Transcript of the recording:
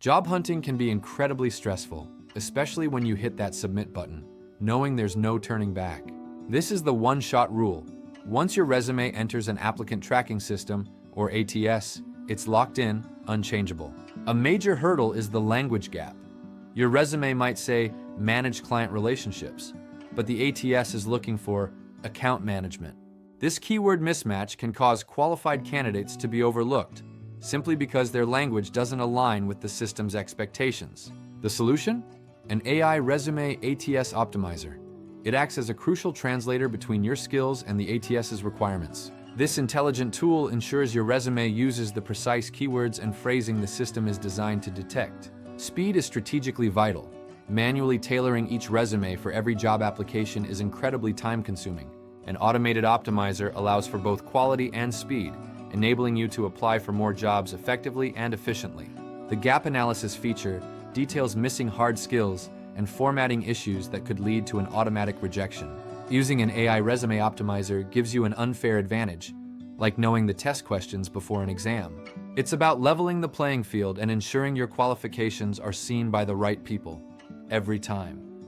Job hunting can be incredibly stressful, especially when you hit that submit button, knowing there's no turning back. This is the one-shot rule. Once your resume enters an applicant tracking system, or ATS, it's locked in, unchangeable. A major hurdle is the language gap. Your resume might say, manage client relationships, but the ATS is looking for account management. This keyword mismatch can cause qualified candidates to be overlooked, simply because their language doesn't align with the system's expectations. The solution? An AI resume ATS optimizer. It acts as a crucial translator between your skills and the ATS's requirements. This intelligent tool ensures your resume uses the precise keywords and phrasing the system is designed to detect. Speed is strategically vital. Manually tailoring each resume for every job application is incredibly time-consuming. An automated optimizer allows for both quality and speed, enabling you to apply for more jobs effectively and efficiently. The gap analysis feature details missing hard skills and formatting issues that could lead to an automatic rejection. Using an AI resume optimizer gives you an unfair advantage, like knowing the test questions before an exam. It's about leveling the playing field and ensuring your qualifications are seen by the right people, every time.